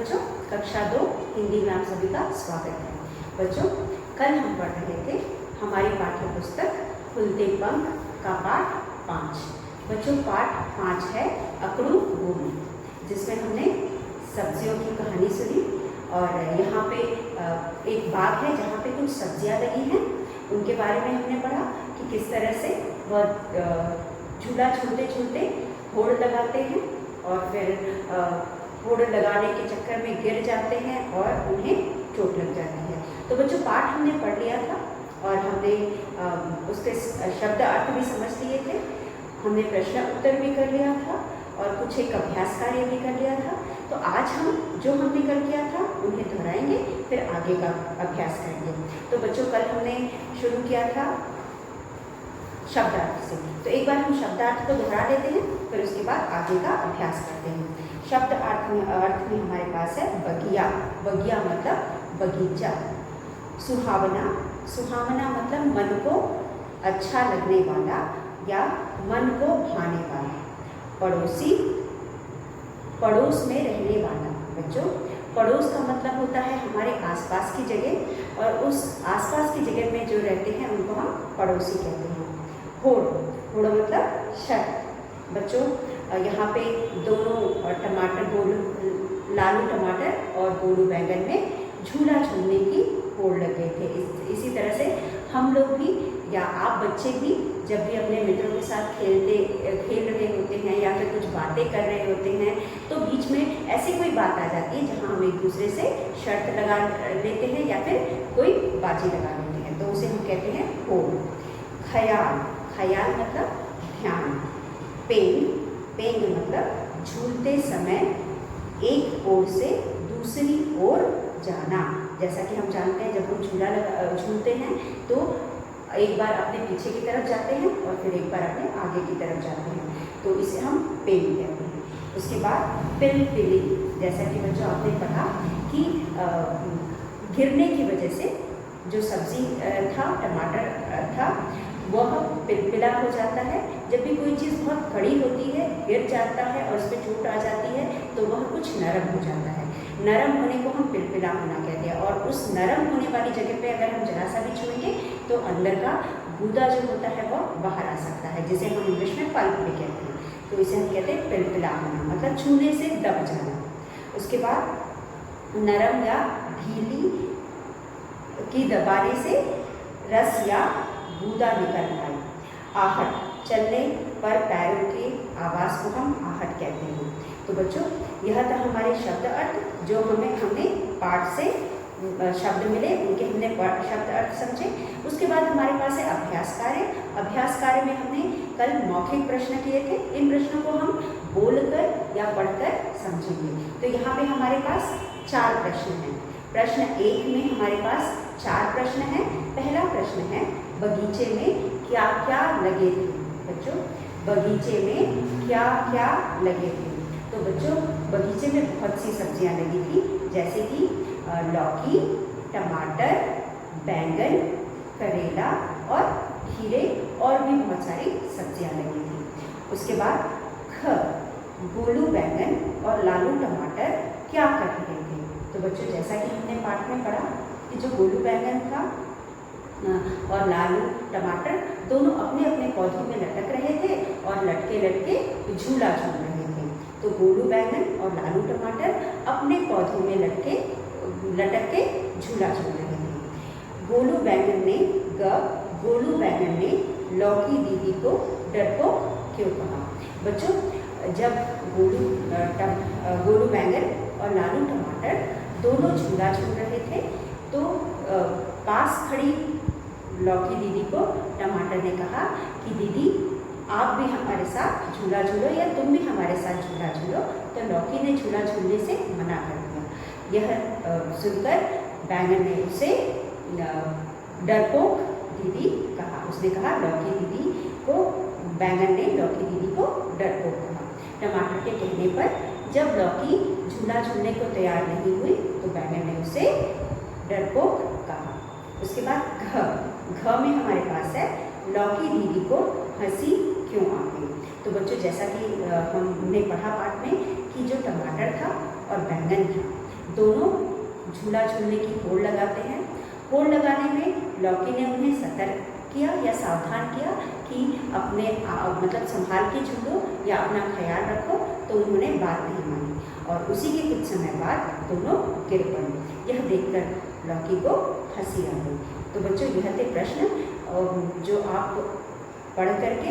बच्चों, कक्षा 2 हिंदी में आप सभी का स्वागत है। बच्चों, कल हम पढ़ रहे थे हमारी पाठ्य पुस्तक खुलते पंख का पाठ 5। बच्चों, पाठ 5 है अकड़ू भूमि, जिसमें हमने सब्जियों की कहानी सुनी और यहाँ पे एक बाग है जहाँ पे कुछ सब्जियाँ लगी हैं, उनके बारे में हमने पढ़ा कि किस तरह से वह झूला झूलते झूलते होड़ लगाते हैं और फिर होड़ लगाने के चक्कर में गिर जाते हैं और उन्हें चोट लग जाती है। तो बच्चों, पाठ हमने पढ़ लिया था और हमने उसके शब्द अर्थ भी समझ लिए थे, हमने प्रश्न उत्तर भी कर लिया था और कुछ एक अभ्यास कार्य भी कर लिया था। तो आज हम जो हमने कल किया था उन्हें दोहराएंगे, फिर आगे का अभ्यास करेंगे। तो बच्चों, कल हमने शुरू किया था शब्दार्थ से, तो एक बार हम शब्दार्थ को दोहरा लेते हैं, फिर उसके बाद आगे का अभ्यास करते हैं। शब्द अर्थ में हमारे पास है बगिया। बगिया मतलब बगीचा। सुहावना। सुहावना मतलब मन को अच्छा लगने वाला या मन को भाने वाला। पड़ोसी, पड़ोस में रहने वाला। बच्चों, पड़ोस का मतलब होता है हमारे आसपास की जगह, और उस आसपास की जगह में जो रहते हैं उनको हम पड़ोसी कहते हैं। होड़। होड़ मतलब शर्त। बच्चों, यहाँ पे दोनों टमाटर, लालू टमाटर और गोलू बैंगन में झूला झूलने की होड़ लग गए थे। इसी तरह से हम लोग भी या आप बच्चे भी जब भी अपने मित्रों के साथ खेल रहे होते हैं या फिर कुछ बातें कर रहे होते हैं, तो बीच में ऐसी कोई बात आ जाती है जहाँ हम एक दूसरे से शर्त लगा लेते हैं या फिर कोई बाजी लगा लेते हैं, तो उसे हम कहते हैं होड़। ख्याल। ख्याल मतलब ध्यान। पेंग। पेंग मतलब झूलते समय एक ओर से दूसरी ओर जाना। जैसा कि हम जानते हैं, जब हम झूला झूलते हैं तो एक बार अपने पीछे की तरफ जाते हैं और फिर एक बार अपने आगे की तरफ जाते हैं, तो इसे हम पेंग कहते हैं। उसके बाद पिलपिली। जैसा कि बच्चों आपने पढ़ा कि गिरने की वजह से जो सब्जी था, टमाटर था, वह पिलपिला हो जाता है। जब भी कोई चीज़ बहुत कड़ी होती है, गिर जाता है और उस पर चोट आ जाती है, तो वह कुछ नरम हो जाता है। नरम होने को हम पिलपिला होना कहते हैं, और उस नरम होने वाली जगह पे अगर हम जरा सा भी छुएंगे तो अंदर का गूदा जो होता है वह बाहर आ सकता है, जिसे हम इंग्लिश में पल्प भी कहते हैं। तो इसे हम कहते हैं पिलपिला होना, मतलब छूने से दब जाना। उसके बाद नरम या ढीली की दबाने से रस या गूदा निकल आए। आहट। चलने पर पैरों की आवाज़ को हम आहट कहते हैं। तो बच्चों, यह था हमारे शब्द अर्थ जो हमने पाठ से शब्द मिले, उनके हमने शब्द अर्थ समझे। उसके बाद हमारे पास है अभ्यास कार्य। अभ्यास कार्य में हमने कल मौखिक प्रश्न किए थे। इन प्रश्नों को हम बोलकर या पढ़कर समझेंगे। तो यहाँ पे हमारे पास 4 प्रश्न हैं। प्रश्न 1 में हमारे पास 4 प्रश्न हैं। पहला प्रश्न है, बगीचे में क्या क्या लगे थे। बच्चों, बगीचे में क्या क्या लगे थे। तो बच्चों, बगीचे में बहुत सी सब्जियां लगी थी, जैसे कि लौकी, टमाटर, बैंगन, करेला और खीरे, और भी बहुत सारी सब्जियां लगी थी। उसके बाद ख, गोलू बैंगन और लालू टमाटर क्या कर रहे थे। तो बच्चों, जैसा कि हमने पाठ में पढ़ा कि जो गोलू बैंगन था और लालू टमाटर दोनों अपने अपने पौधों में लटक रहे थे और लटके लटके झूला झूल रहे थे। तो गोलू बैंगन और लालू टमाटर अपने पौधों में लटक के झूला झूल रहे थे। गोलू बैंगन ने लौकी दीदी को डरपोक क्यों कहा। बच्चों, जब गोलू बैंगन और लालू टमाटर दोनों झूला झूल रहे थे, तो पास खड़ी लौकी दीदी को टमाटर ने कहा कि दीदी, आप भी हमारे साथ झूला झूलो या तुम भी हमारे साथ झूला झूलो। तो लौकी ने झूला झूलने से मना कर दिया। यह सुनकर बैंगन ने उसे डरपोक दीदी कहा। उसने कहा लौकी दीदी को, बैंगन ने लौकी दीदी को डरपोक कहा। टमाटर के कहने पर जब लौकी झूला झूलने को तैयार नहीं हुई तो बैंगन ने उसे डरपोक कहा। उसके बाद घ में हमारे पास है लौकी दीदी को हंसी क्यों आ गई। तो बच्चों, जैसा कि हमने पढ़ा पाठ में कि जो टमाटर था और बैंगन था, दोनों झूला झूलने की होड़ लगाते हैं। होड़ लगाने में लौकी ने उन्हें सतर्क किया या सावधान किया कि अपने मतलब संभाल के झूलो या अपना ख्याल रखो, तो उन्होंने बात नहीं मानी और उसी के कुछ समय बाद दोनों गिर पड़े। यह देखकर लौकी को हंसी आ गई। तो बच्चों, यह थे प्रश्न जो आप पढ़ करके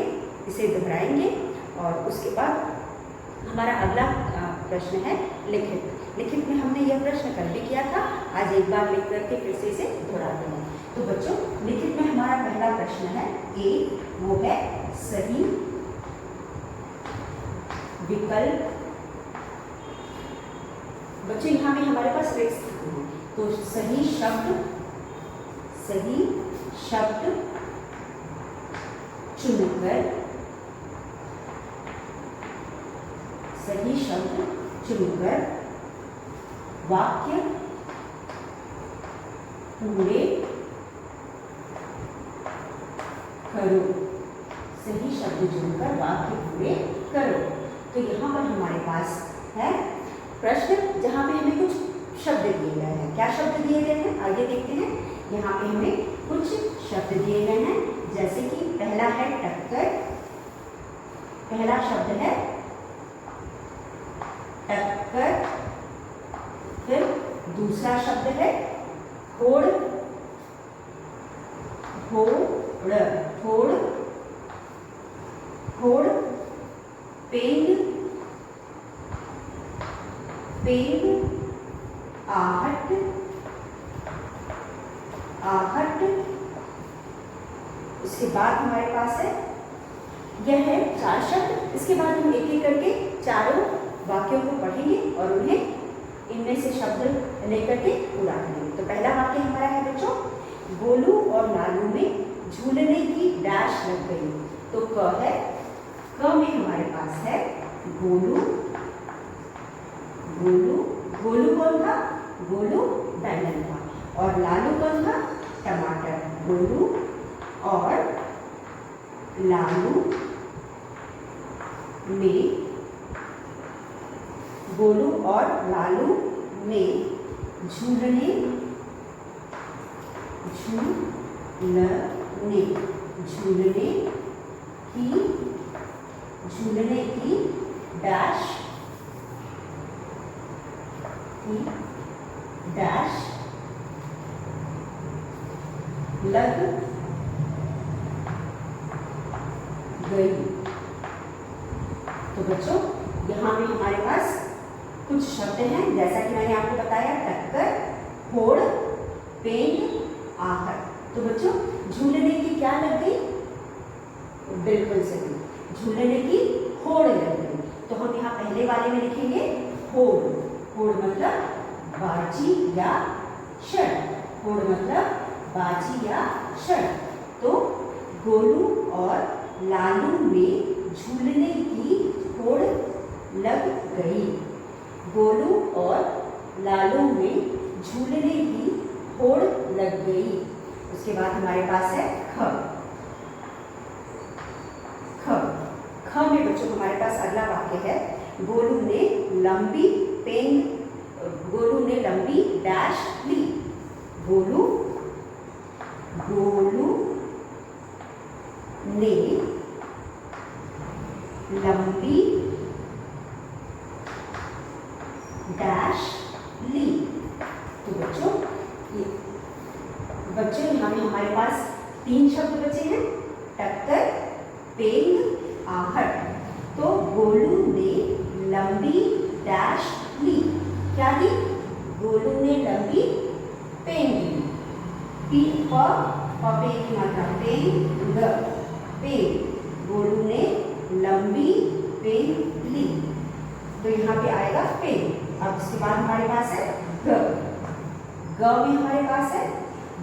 इसे दोहराएंगे और उसके बाद हमारा अगला प्रश्न है लिखित। लिखित में हमने यह प्रश्न कल भी किया था, आज एक बार लिख करके फिर से इसे दोहराते हैं। तो बच्चों, लिखित में हमारा पहला प्रश्न है ए, वो है सही विकल्प। बच्चों, यहाँ पे हमारे पास रिक्त स्थान है, तो सही शब्द चुनकर वाक्य पूरे करो। सही शब्द चुनकर वाक्य पूरे करो। तो यहाँ पर हमारे पास है प्रश्न जहाँ पे हमें कुछ शब्द दिए गए हैं। क्या शब्द दिए गए हैं आइए देखते हैं। यहाँ पे हमें कुछ शब्द दिए गए हैं, जैसे कि पहला है टक्कर। पहला शब्द है टक्कर। फिर दूसरा शब्द है होड़। होड़ पेंग। आहट। उसके बाद हमारे पास है, यह है 4 शब्द। इसके बाद हम एक एक करके चारों वाक्यों को पढ़ेंगे और उन्हें इनमें से शब्द लेकर के पूरा करेंगे। तो पहला वाक्य हमारा है बच्चों, गोलू और लालू में झूलने की डैश लग गई। तो क है, क में हमारे पास है गोलू। गोलू कौन था? गोलू बैंगन था। और लालू कौन था? टमाटर। गोलू और लालू में झूलने की डैश लग गई। तो बच्चों, यहाँ पे हमारे पास कुछ शब्द हैं, जैसा कि मैंने आपको बताया, टक्कर, होड़, पेंग, आहट। तो बच्चों, झूलने की क्या लग गई? बिल्कुल सही, झूलने की होड़ लग गई। तो हम यहाँ पहले वाले में लिखेंगे होड़। होड़ मतलब बाजी या शर। होड़ मतलब बाजी या शर। तो गोलू और लालू में झूलने की होड़ लग गई। गोलू और लालू में झूलने की होड़ लग गई। उसके बाद हमारे पास है ख। में बच्चों हमारे पास अगला वाक्य है, गोलू ने लंबी डैश ली। गोलू ने लंबी डैश ली। तो बच्चों यहाँ में हमारे पास 3 शब्द बचे हैं, टक्कर, पेंग, आहट। तो गोलू ने लंबी डैश ली। क्या ली? गोलू ने लंबी पेंग ली। पी पे की मात्रा पेंग। गोलू ने लंबी पेंग ली। तो यहाँ पे आएगा पेंग। अब उसके बाद हमारे पास है ग में हमारे पास है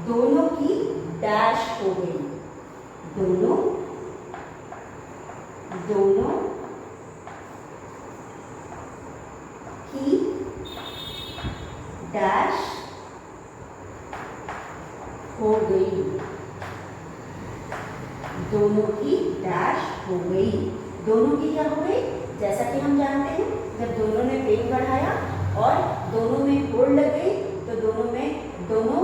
दोनों की डैश हो गई। दोनों की डैश हो गई। दोनों की डैश हो गई। दोनों की क्या हो गई? जैसा कि हम जानते हैं, जब दोनों ने पेन बढ़ाया और दोनों में होड़ लग गई तो दोनों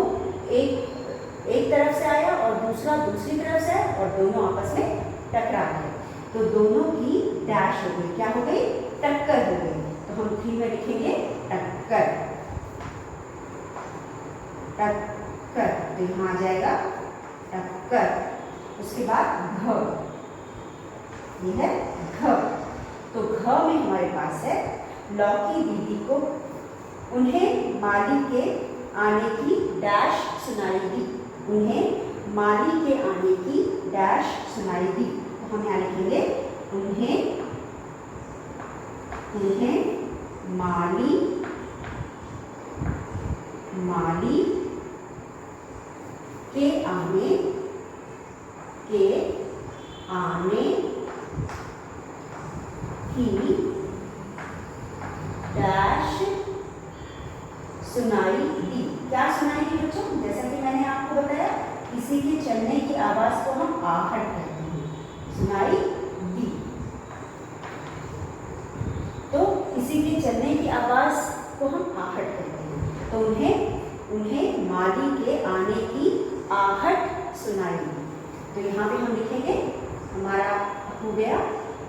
एक तरफ से आया और दूसरा दूसरी तरफ से आया और दोनों आपस में टकरा गए, तो दोनों की डैश हो गई, क्या हो गई, टक्कर हो गई। तो हम 3 में लिखेंगे टक्कर, टक्कर, तो यहाँ आ जाएगा टक्कर। उसके बाद घ, ये है घ, तो घ में हमारे पास है लौकी दीदी को उन्हें माली के आने की डैश सुनाई दी, उन्हें माली के आने की डैश सुनाई दी। तो हम यहाँ लिखेंगे उन्हें माली के आने की डैश सुनाई दी। क्या सुनाई दी बच्चों? जैसा कि मैंने आपको बताया, किसी के चलने की आवाज को हम आहट कहते हैं, सुनाई दी। तो किसी के चलने की आवाज को हम आहट कहते हैं, तो उन्हें माली के आने की आहट सुनाई दी। तो यहाँ पे हम लिखेंगे, हमारा हो गया।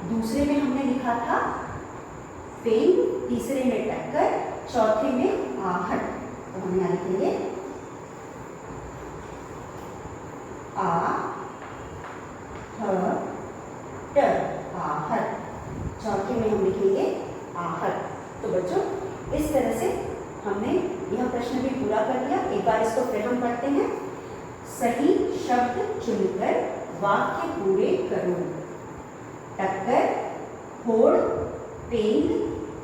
दूसरे में हमने लिखा था पेन, तीसरे में टक्कर, चौथे में आहट। तो हम यहाँ लिखेंगे आहट, चौथे में हम लिखेंगे आहट। तो बच्चों इस तरह से हमने यह प्रश्न भी पूरा कर लिया। एक बार इसको फिर हम पढ़ते हैं। सही शब्द चुनकर वाक्य पूरे करो। टक्कर, होड़, पेंग,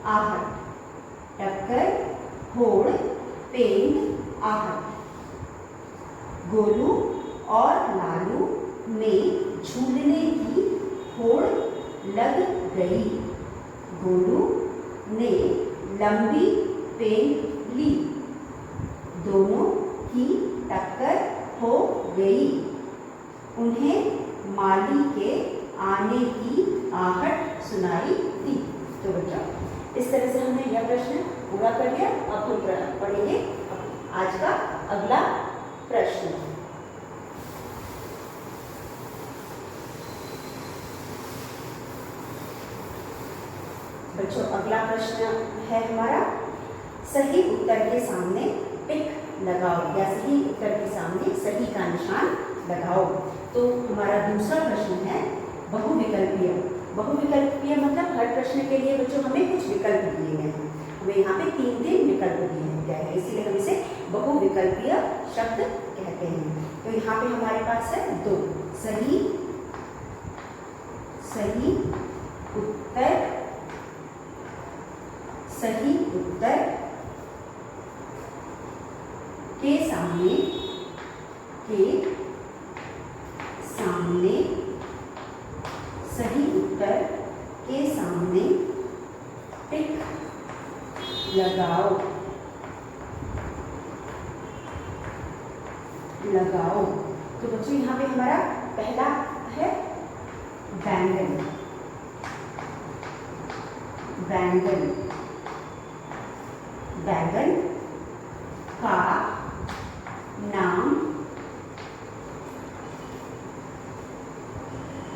आहट। टक्कर, होड़, पेंग, आहट। गोलू और लालू में झूलने की होड़ लग गई। गोलू ने लंबी पेंग ली, दोनों की टक्कर हो गई। उन्हें माली के आने की आहट सुनाई दी। तो बच्चों इस तरह से हमने यह प्रश्न पूरा कर लिया। अब हम पढ़ेंगे आज का अगला प्रश्न। बच्चों अगला प्रश्न है हमारा, सही उत्तर के सामने टिक लगाओ, या सही उत्तर के सामने सही का निशान लगाओ। तो हमारा दूसरा प्रश्न है बहुविकल्पीय। बहुविकल्पीय मतलब हर प्रश्न के लिए बच्चों हमें कुछ विकल्प दिए गए हैं। हमें यहाँ पे 3 विकल्प दिए गए हैं, इसीलिए हम इसे बहुविकल्पीय शब्द कहते हैं। तो यहाँ पे हमारे पास है 2 सही उत्तर, सही उत्तर के सामने सही उत्तर के सामने टिक लगाओ। तो बच्चों यहाँ पे हमारा पहला है बैंगन। बैंगन, बैंगन का नाम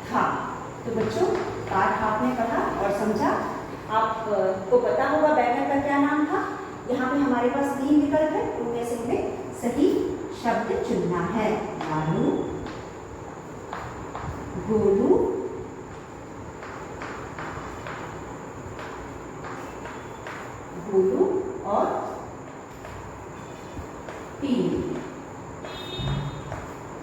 था। तो बच्चों पाठ आपने पढ़ा और समझा, आपको पता होगा बैंगन का क्या नाम था। यहाँ पे हमारे पास 3 विकल्प है, उनमें से हमें सही शब्द चुनना है। लालू, गोलू, और पीली।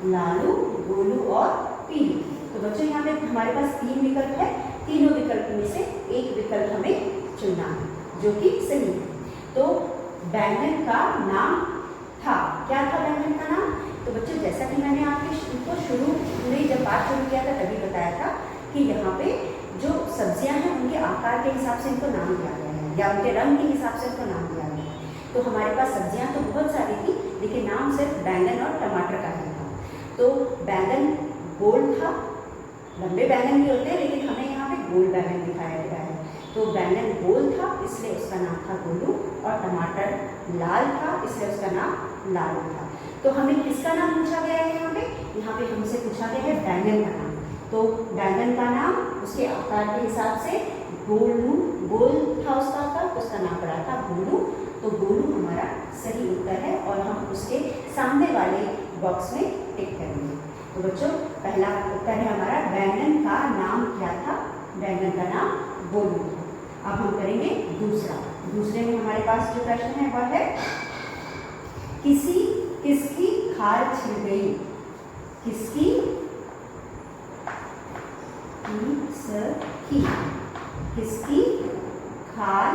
लालू, गोलू और पीली। तो बच्चों यहाँ पे हमारे पास 3 विकल्प है, तीनों विकल्प में से एक विकल्प हमें चुनना है जो कि सही है। तो बैंगन का नाम था, क्या था बैंगन का नाम? तो बच्चों जैसा कि मैंने आपको शुरू में जब बात शुरू किया था तभी बताया था कि यहाँ पे जो सब्जियां हैं उनके आकार के हिसाब से इनको नाम दिया गया है, या उनके रंग के हिसाब से इनको नाम दिया गया है। तो हमारे पास सब्जियां तो बहुत सारी थी, लेकिन नाम सिर्फ बैंगन और टमाटर का ही था। तो बैंगन गोल था, लंबे बैंगन भी होते हैं लेकिन हमें यहाँ पे गोल बैंगन दिखाया गया है। तो बैंगन गोल था इसलिए उसका नाम था गोलू, और टमाटर लाल था इसलिए उसका नाम लालू था। तो हमें किसका नाम पूछा गया है यहाँ पे हमसे पूछा गया है बैंगन का नाम। तो बैंगन का नाम उसके आकार के हिसाब से गोलू, गोल था उसका आकार, उसका नाम पड़ा था गोलू। तो गोलू हमारा सही उत्तर है और हम उसके सामने वाले बॉक्स में टिक करेंगे। तो बच्चों पहला उत्तर है हमारा बैंगन का नाम क्या था, बैंगन का नाम गोलू था। अब हम करेंगे दूसरे में हमारे पास जो प्रश्न है वह है किसकी खाल छिल गई, किसकी खाल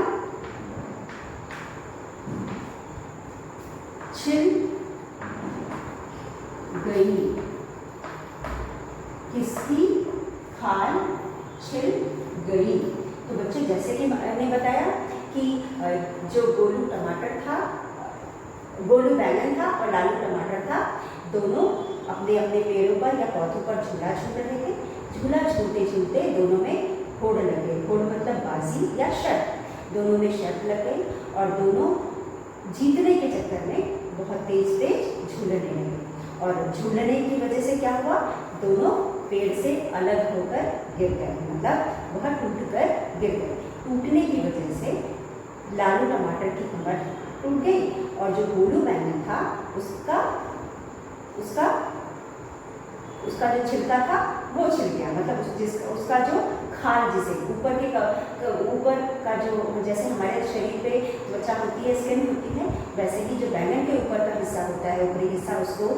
छिल गई, किसकी खाल छिल गई। तो बच्चों जैसे कि मैंने बताया कि जो गोलू टमाटर था, गोलू बैंगन था और लालू टमाटर था, दोनों अपने अपने पेड़ों पर या पौधों पर झूला झूल रहे थे। झूला झूलते झूलते दोनों में होड़ लग गई, होड़ मतलब बाजी या शर्त, दोनों में शर्त लग गई और दोनों जीतने के चक्कर में बहुत तेज झूलने लगे। और झूलने की वजह से क्या हुआ, दोनों पेड़ से अलग होकर गिर गए, मतलब वह टूट कर गिर गए। टूटने की वजह से लालू टमाटर की कमर टूट गई और जो गोलू बैंगन था उसका जो छिलका था वो छिल गया, मतलब उसका जो खाल, जिसे ऊपर का जो, जैसे हमारे शरीर पे त्वचा होती है, स्किन होती है, वैसे ही जो बैंगन के ऊपर का हिस्सा होता है, ऊपरी हिस्सा, उसको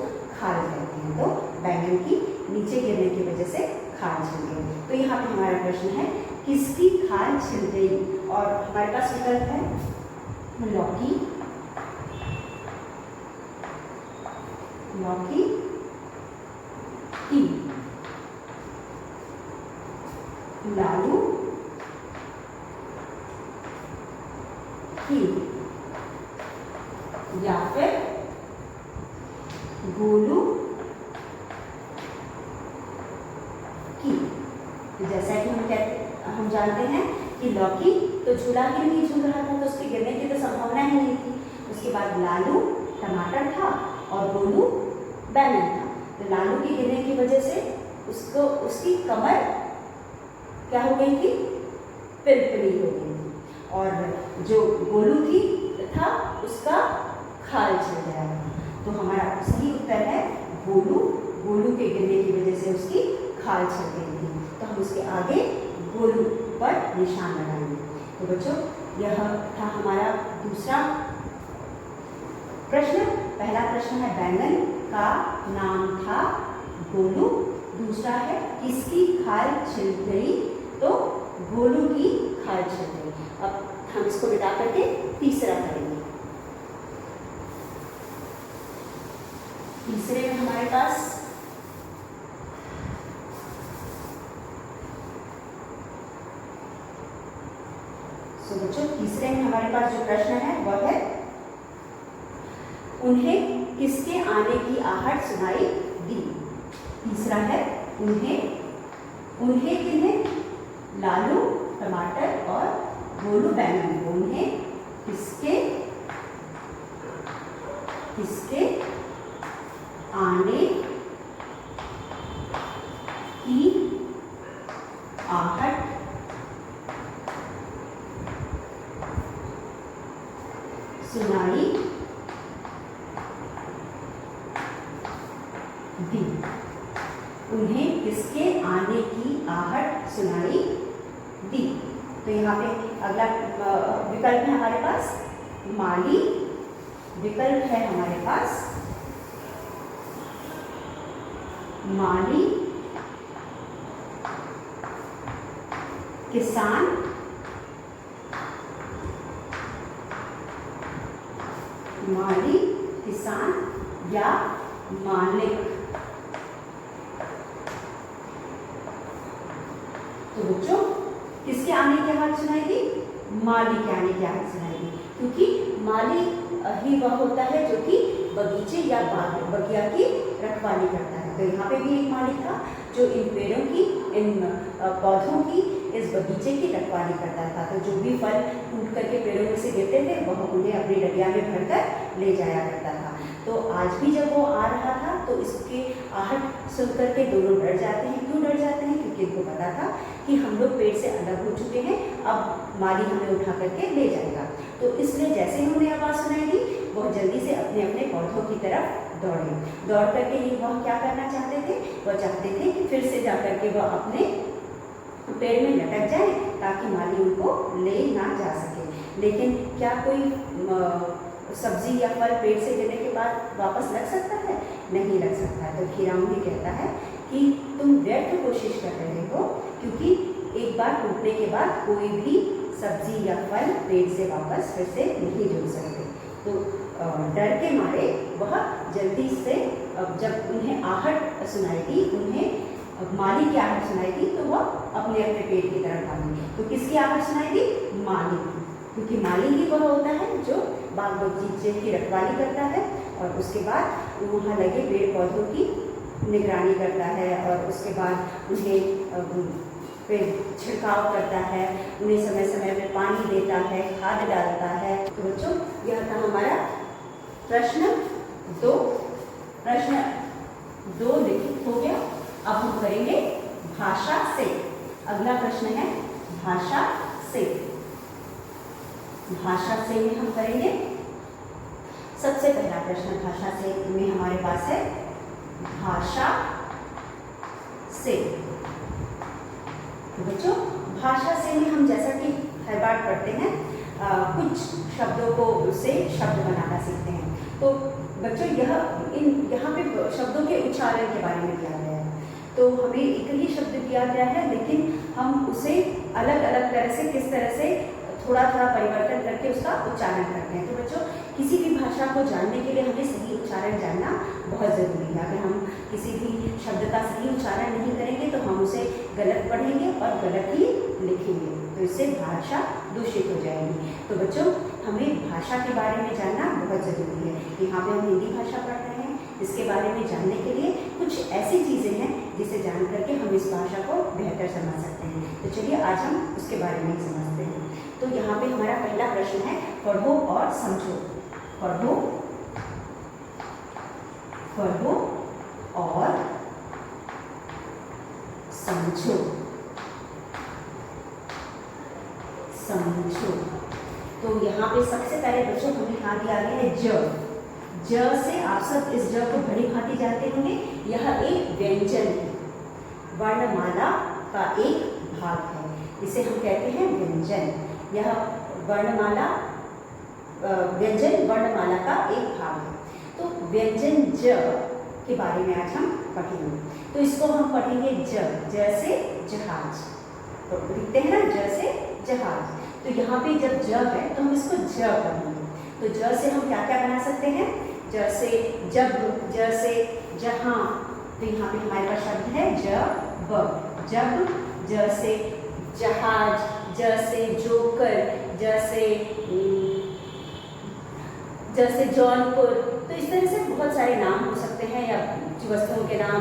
खाल कहते हैं। तो बैंगन की नीचे गिरने की वजह से खाल छिल गई। तो यहाँ पे हमारा प्रश्न है किसकी खाल छिल गई, और हमारे पास विकल्प है लौकी की, लालू की, या फिर गोलू की। जैसा कि हम जानते हैं कि लौकी तो झूला ही नहीं झूल रहा था, तो उसके गिरने की तो संभावना ही नहीं थी। उसके बाद लालू टमाटर था और गोलू बैंगन था। तो लालू के गिरने की वजह से उसकी कमर क्या हो गई थी, पिलपिली हो गई थी, और जो गोलू था उसका खाल छिल गया था। तो हमारा सही उत्तर है गोलू के गिरने की वजह से उसकी खाल छिल गई थी। तो हम उसके आगे गोलू पर निशान लगाएंगे। तो बच्चों यह था हमारा दूसरा प्रश्न। पहला प्रश्न है बैंगन का नाम था गोलू, दूसरा है किसकी खाल छिल गई, तो गोलू की खाल छिल गई। अब हम इसको मिटा करके तीसरा करेंगे। तीसरे में हमारे पास बच्चों तीसरे में हमारे पास जो प्रश्न है वह है उन्हें किसके आने की आहट सुनाई दी। तीसरा है उन्हें किन्हें, लालू टमाटर और गोलू बैंगन को उन्हें किसके आने की आहट सुनाई दी। उन्हें किसके आने की आहट सुनाई दी। तो यहाँ पे अगला विकल्प है हमारे पास माली, विकल्प है हमारे पास माली, किसान, माली, किसान या मालिक। तो बच्चों किसके आने की आहट सुनाई दी, माली के आने की आहट सुनाई दी, क्योंकि माली ही वह होता है जो कि बगीचे या बगिया की रखवाली करता है। तो यहाँ पे भी एक माली था जो इन पेड़ों की, इन पौधों की इस बगीचे की रखवाली करता था। तो जो भी फल टूट करके पेड़ों में से गिरते थे वह उन्हें अपनी डलिया में भरकर ले जाया करता था। तो आज भी जब वो आ रहा था तो इसके आहट सुन करके दोनों डर जाते हैं। क्यों डर जाते हैं? क्योंकि इनको पता था कि हम लोग पेड़ से अलग हो चुके हैं, अब माली हमें उठा करके ले जाएगा। तो इसलिए जैसे ही उन्हें आवाज़ सुनाई दी वह जल्दी से अपने अपने पौधों की तरफ दौड़े। दौड़ करके ये वह क्या करना चाहते थे? वह चाहते थे कि फिर से जा करके वह अपने पेड़ में लटक जाए ताकि माली उनको ले ना जा सके। लेकिन क्या कोई सब्जी या फल पेड़ से गिरने के बाद वापस लग सकता है? नहीं लग सकता है। तो खीरा उन्हें कहता है कि तुम व्यर्थ कोशिश कर रहे हो, क्योंकि एक बार टूटने के बाद कोई भी सब्जी या फल पेड़ से वापस फिर से नहीं जुड़ सकते। तो डर के मारे वह जल्दी से, जब उन्हें आहट सुनाई दी, उन्हें माली की आहट सुनाई दी, तो वह अपने अपने पेड़ की तरफ भागी। तो किसकी आहट सुनाई दी? माली की, क्योंकि माली ही वह होता है जो बाग बगीचे की रखवाली करता है और उसके बाद वहाँ लगे पेड़ पौधों की निगरानी करता है और उसके बाद उन्हें फिर छिड़काव करता है, उन्हें समय समय पर पानी देता है, खाद डालता है। तो बच्चों यह था हमारा प्रश्न 2। प्रश्न 2 लिखित हो गया। अब हम करेंगे भाषा से। अगला प्रश्न है भाषा से। भाषा से में हम करेंगे सबसे पहला प्रश्न। भाषा से में हमारे पास है भाषा से। तो बच्चों भाषा से में हम जैसा कि हर बार पढ़ते हैं कुछ शब्दों को से शब्द बनाना सीखते हैं। तो बच्चों यहाँ पे शब्दों के उच्चारण के बारे में दिया गया है। तो हमें एक ही शब्द दिया गया है, लेकिन हम उसे अलग अलग तरह से किस तरह से थोड़ा थोड़ा परिवर्तन करके उसका उच्चारण करते हैं। तो बच्चों किसी भी भाषा को जानने के लिए हमें सही उच्चारण जानना बहुत ज़रूरी है। अगर हम किसी भी शब्द का सही उच्चारण नहीं करेंगे तो हम उसे गलत पढ़ेंगे और गलत ही लिखेंगे, तो इससे भाषा दूषित हो जाएगी। तो बच्चों हमें भाषा के बारे में जानना बहुत ज़रूरी है। यहाँ पे हम हिंदी भाषा पढ़ रहे हैं, इसके बारे में जानने के लिए कुछ ऐसी चीज़ें हैं जिसे जान करके हम इस भाषा को बेहतर समझ सकते हैं। तो चलिए आज हम उसके बारे में समझते हैं। तो यहाँ पे हमारा पहला प्रश्न है पढ़ो और समझो। पढ़ो और समझो। तो यहाँ पे सबसे पहले बच्चों हमें यहाँ दिया गया है ज से आप सब इस ज को बड़ी भांति जानते होंगे। यह एक व्यंजन है, वर्णमाला का एक भाग है, इसे हम कहते हैं व्यंजन। यह व्यंजन वर्णमाला का एक भाग है। तो व्यंजन ज के बारे में आज हम पढ़ेंगे। तो इसको हम पढ़ेंगे ज से जहाज। तो लिखते हैं ना ज से जहाज। तो यहाँ पे जब ज है तो हम इसको ज पढ़ेंगे। तो ज से हम क्या क्या बना सकते हैं? ज से जब, ज से जहाँ। तो यहाँ पे हमारे पास शब्द है जब। ज से जहाज, ज से जोकर, ज से जौनपुर। तो इस तरह से बहुत सारे नाम हो सकते हैं, या वस्तुओं के नाम,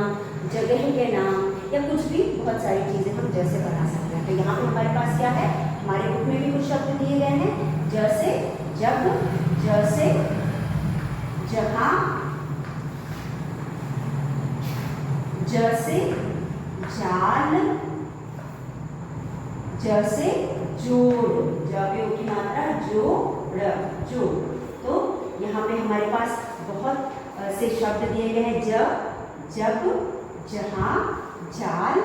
जगह के नाम, या कुछ भी बहुत सारी चीज़ें हम जैसे बना सकते हैं। तो यहाँ पे हमारे पास क्या है? हमारे बुक में भी कुछ शब्द दिए गए हैं। ज से जब, ज से जहाँ, ज से जाल, ज से जोड़, ज की मात्रा जोड़। तो यहाँ पे हमारे पास बहुत से शब्द दिए गए हैं। जब, जहाँ, जाल,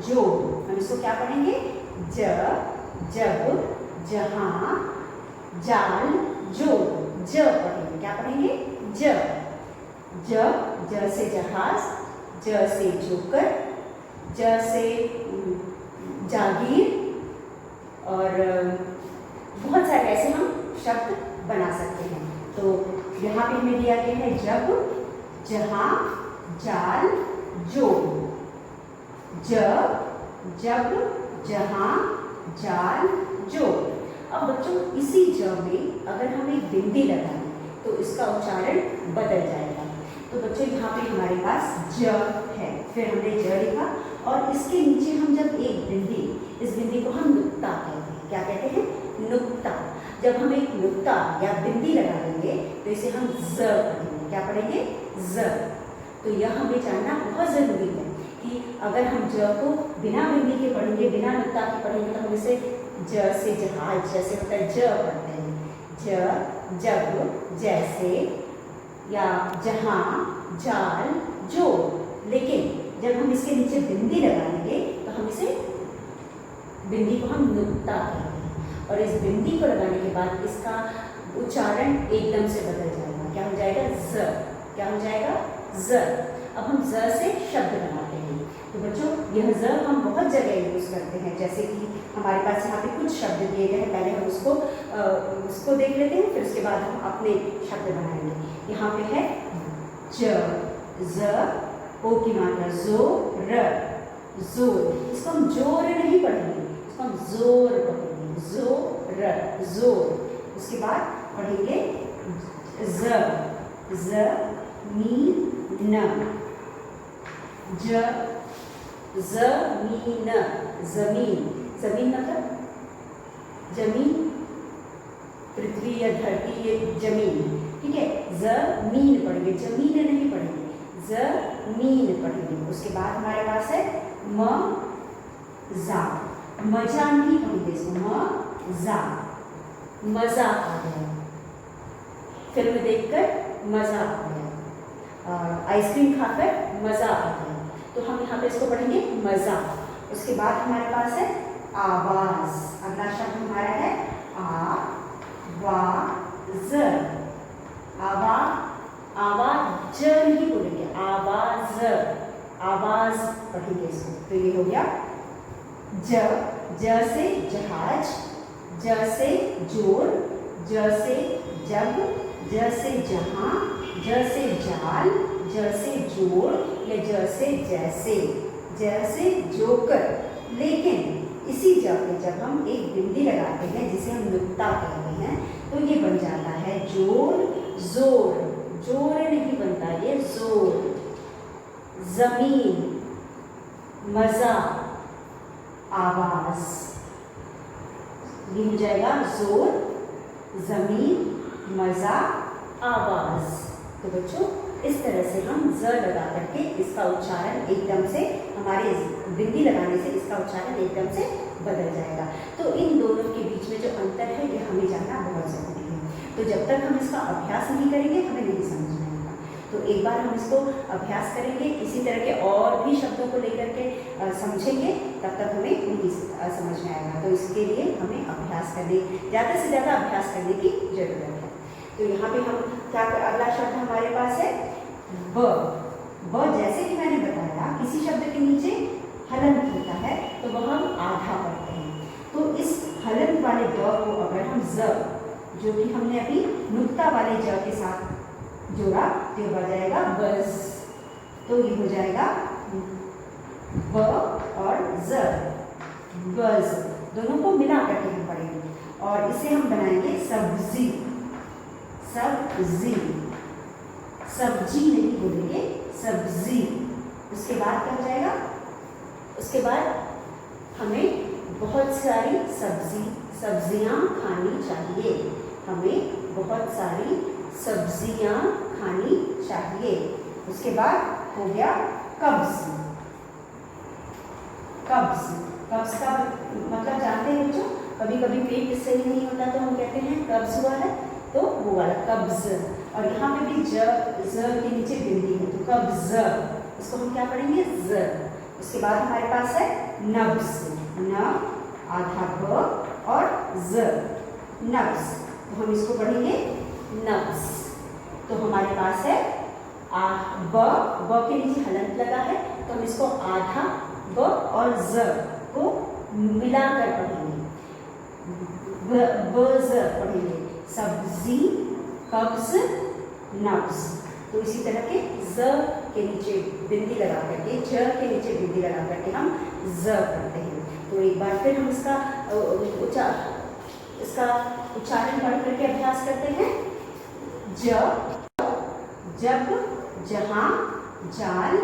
जोड़। हम इसको क्या पढ़ेंगे? जब, जहाँ, जाल, जोड़। ज पढ़ेंगे। क्या पढ़ेंगे? ज से जहाज, ज से जोकर, ज से जागीर, और बहुत सारे ऐसे हम शब्द बना सकते हैं। तो यहाँ पे हमें दिया गया है जब, जहाँ, जाल, जोड़। जब, जहाँ, जाल, जोड़। अब बच्चों इसी ज में अगर हम एक बिंदी लगाएं तो इसका उच्चारण बदल जाएगा। तो बच्चों यहाँ पे हमारे पास ज है, फिर हमने ज लिखा और इसके नीचे हम जब एक बिंदी इस बिंदी को हम नुक्ता कहते हैं। क्या कहते हैं? नुक्ता। जब हम एक नुक्ता या बिंदी लगा लेंगे तो इसे हम ज पढ़ेंगे। क्या पढ़ेंगे? ज। तो यह हमें जानना बहुत ज़रूरी है कि अगर हम ज को बिना बिंदी के पढ़ेंगे, बिना नुक्ता के पढ़ेंगे, तो हम इसे ज से जहाज जैसे होता है ज पढ़ते हैं। ज, जब, जैसे, या जहाँ, जाल, जो। लेकिन जब हम इसके नीचे बिंदी लगा लेंगे तो हम इसे बिंदी को हम नुक्ता कहते हैं। और इस बिंदी को लगाने के बाद इसका उच्चारण एकदम से बदल जाएगा। क्या हो जाएगा? ज। क्या हो जाएगा? ज। अब हम ज से शब्द बनाते हैं। तो बच्चों, यह ज हम बहुत जगह यूज करते हैं। जैसे कि हमारे पास यहाँ पे कुछ शब्द दिए गए हैं, पहले हम उसको देख लेते हैं, फिर उसके बाद हम अपने शब्द बनाएंगे। यहाँ पे है ज, ज, ओ की मात्रा जो, र, जोर। इसको हम जोर नहीं पढ़ेंगे, इसको हम जोर पढ़ेंगे। जो, र, जोर। उसके बाद पढ़ेंगे ज, मीन, न, ज, ज़मीन, जमीन। जमीन मतलब जमीन, पृथ्वी या धरती, ये जमीन। ठीक है, जमीन पढ़ेंगे, जमीन नहीं पढ़ेंगे, जमीन पढ़ेंगे। उसके बाद हमारे पास है मजा। मजा नहीं पढ़ेंगे इसको, मजा। मजा आ गया, फिल्म देखकर मजा आ गया, आइसक्रीम खाकर मजा आ गया। तो हम यहाँ पे इसको पढ़ेंगे मजा। उसके बाद हमारे पास है आवाज। अगला शब्द हमारा है आवाज। आवाज ज नहीं बोलेंगे, आवाज। आवाज पढ़ेंगे इसको। तो ये हो गया ज से जहाज, ज से जोर, ज से जब, ज से जहां, ज से जाल, ज से जोड़, या ज से जैसे, ज से जोकर। लेकिन इसी ज पे जब हम एक बिंदी लगाते हैं जिसे हम नुक्ता कहते हैं, तो ये बन जाता है जोर, जोर। जोर नहीं बनता, ये जोर। जमीन, मजा, आवाज। ये हो जाएगा जोर, जमीन, मजा, आवाज। तो बच्चों, इस तरह से हम ज लगा करके इसका उच्चारण एकदम से, हमारे बिंदी लगाने से इसका उच्चारण एकदम से बदल जाएगा। तो इन दोनों के बीच में जो अंतर है, ये हमें जानना बहुत ज़रूरी है। तो जब तक हम इसका अभ्यास नहीं करेंगे, हमें नहीं समझ में आएगा। तो एक बार हम इसको अभ्यास करेंगे, इसी तरह के और भी शब्दों को लेकर के समझेंगे, तब तक हमें नहीं समझ में आएगा। तो इसके लिए हमें अभ्यास करने, ज़्यादा से ज़्यादा अभ्यास करने की ज़रूरत है। तो यहाँ पे हम क्या, अगला शब्द हमारे पास है ब। ब जैसे कि मैंने बताया, किसी शब्द के नीचे हलंत होता है तो वह हम आधा पढ़ते हैं। तो इस हलंत वाले ब को अगर हम ज, जो कि हमने अभी नुक्ता वाले ज के साथ जोड़ा, तो हो जाएगा बज। तो ये हो जाएगा ब और ज, बज। दोनों को मिला करके हम पढ़ेंगे और इसे हम बनाएंगे सब्जी। सब्जी, सब्जी नहीं बोलेंगे, सब्जी। उसके बाद क्या हो जाएगा? उसके बाद हमें बहुत सारी सब्जियां खानी चाहिए। हमें बहुत सारी सब्जियां खानी चाहिए। उसके बाद हो गया कब्ज। कब्ज, कब्ज का मतलब जानते हैं बच्चों? कभी कभी पेट सही नहीं होता तो हम कहते हैं कब्ज हुआ है, तो वो वाला कब्ज। और यहाँ पे भी ज के नीचे बिंदी है, तो कब्ज। इसको हम क्या पढ़ेंगे? ज। उसके बाद हमारे पास है नब्ज। न, आधा ब और ज, नब्ज। तो हम इसको पढ़ेंगे नब्ज। तो हमारे पास है ब के नीचे हलंत लगा है, तो हम इसको आधा ब और ज को मिलाकर पढ़ेंगे, ब ज पढ़ेंगे। सब्जी, कब्ज, नब्ज। तो इसी तरह के ज के नीचे बिंदी लगा करके, ज के नीचे बिंदी लगा करके हम ज पढ़ते हैं। तो एक बार फिर हम इसका उच्चारण पढ़ करके अभ्यास करते हैं। ज, जब, जहां, जाल,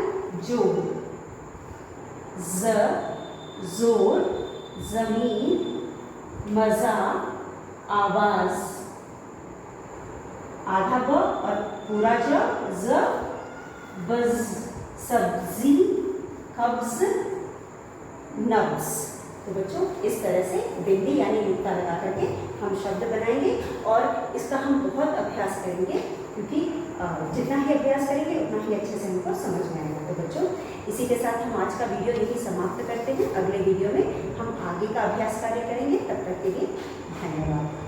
जोड़। ज, जोर, जमीन, मजा, आवाज, आधा ब और पूरा ज, बज, सब्जी, कब्ज, नब्ज। तो बच्चों इस तरह से बिंदी यानी नुक्ता लगा करके हम शब्द बनाएंगे और इसका हम बहुत अभ्यास करेंगे, क्योंकि जितना ही अभ्यास करेंगे उतना ही अच्छे से हमको समझ में आएगा। तो बच्चों इसी के साथ हम आज का वीडियो यही समाप्त करते हैं। अगले वीडियो में हम आगे का अभ्यास कार्य करेंगे। तब तक के लिए धन्यवाद।